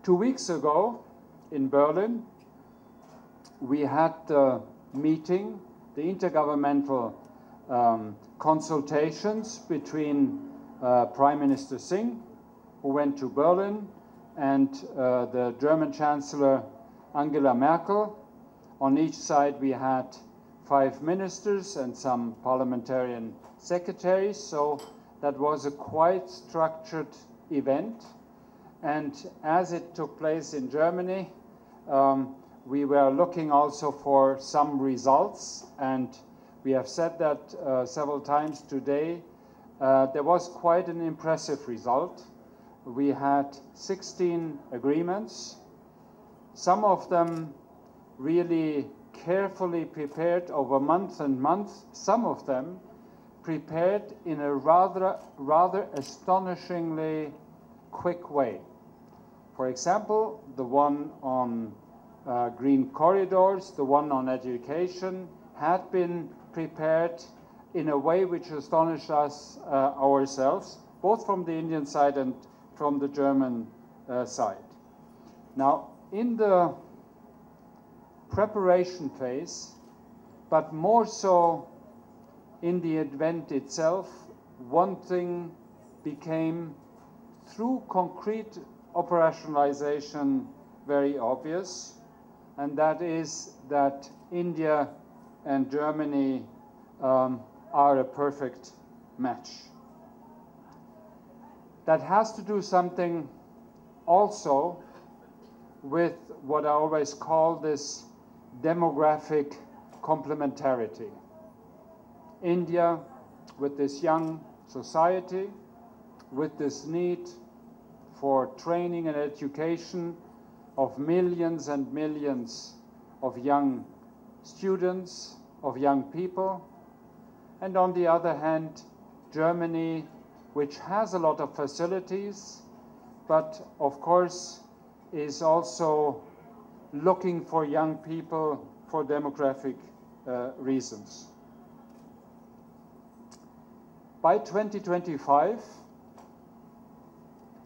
2 weeks ago in Berlin, we had the meeting, the intergovernmental consultations between Prime Minister Singh, who went to Berlin, and the German Chancellor Angela Merkel. On each side we had 5 ministers and some parliamentarian secretaries, so that was a quite structured event. And as it took place in Germany, we were looking also for some results, and we have said that several times today. There was quite an impressive result. We had 16 agreements, some of them really carefully prepared over months and months, some of them prepared in a rather astonishingly quick way. For example, the one on green corridors, the one on education, had been prepared in a way which astonished us ourselves, both from the Indian side and from the German side. Now, in the preparation phase, but more so in the event itself, one thing became, through concrete operationalization, very obvious, and that is that India and Germany are a perfect match. That has to do something also with what I always call this demographic complementarity. India, with this young society, with this need for training and education of millions and millions of young students, of young people, and on the other hand, Germany, which has a lot of facilities, but of course is also looking for young people for demographic reasons. By 2025,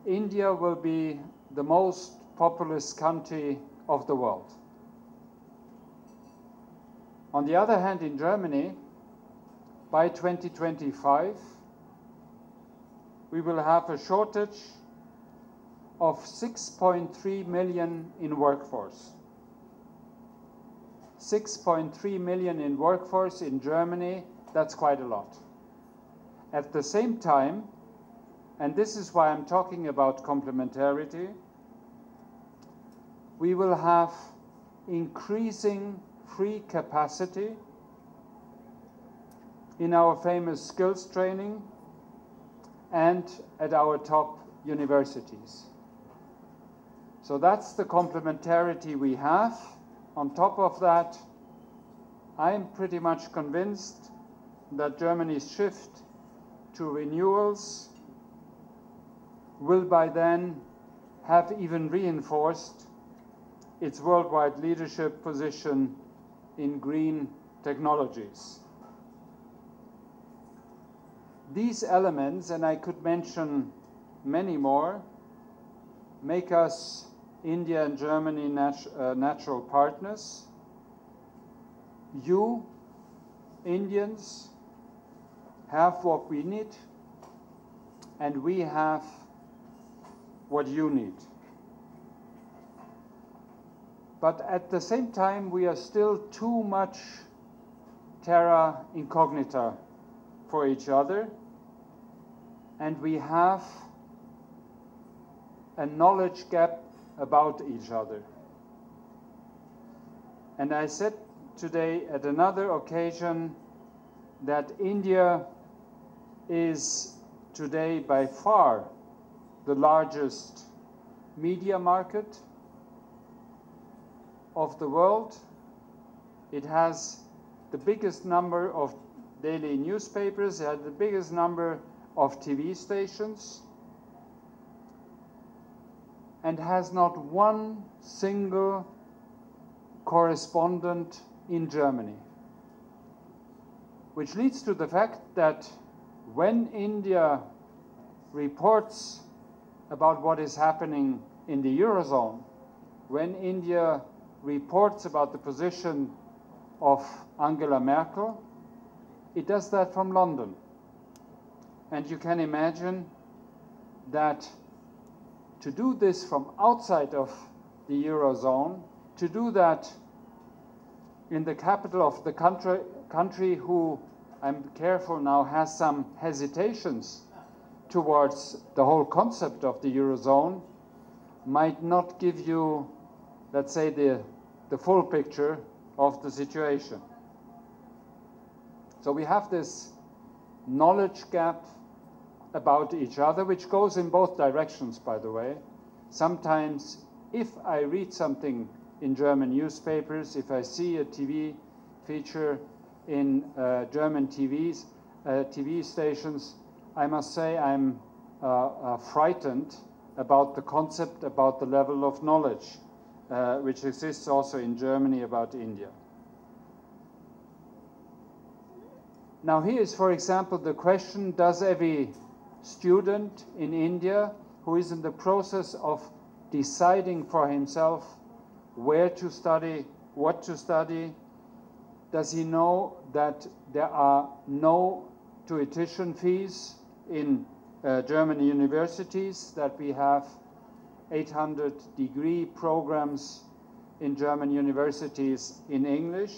India will be the most populous country of the world. On the other hand, in Germany, by 2025, we will have a shortage of 6.3 million in workforce. 6.3 million in workforce in Germany, that's quite a lot. At the same time, and this is why I'm talking about complementarity, we will have increasing free capacity in our famous skills training and at our top universities. So that's the complementarity we have. On top of that, I'm pretty much convinced that Germany's shift to renewals will by then have even reinforced its worldwide leadership position in green technologies. These elements, and I could mention many more, make us, India and Germany, natural partners. You, Indians, have what we need, and we have what you need. But at the same time, we are still too much terra incognita for each other, and we have a knowledge gap about each other. And I said today at another occasion that India is today by far the largest media market of the world. It has the biggest number of daily newspapers, it has the biggest number of TV stations, and has not one single correspondent in Germany. Which leads to the fact that when India reports about what is happening in the Eurozone, when India reports about the position of Angela Merkel, it does that from London. And you can imagine that to do this from outside of the Eurozone, to do that in the capital of the country who, I'm careful now, has some hesitations towards the whole concept of the Eurozone, might not give you, let's say, the full picture of the situation. So we have this knowledge gap about each other, which goes in both directions, by the way. Sometimes, if I read something in German newspapers, if I see a TV feature in German TV stations, I must say I'm frightened about the concept, about the level of knowledge, which exists also in Germany about India. Now here is, for example, the question, does every student in India who is in the process of deciding for himself where to study, what to study, does he know that there are no tuition fees in German universities, that we have 800 degree programs in German universities in English,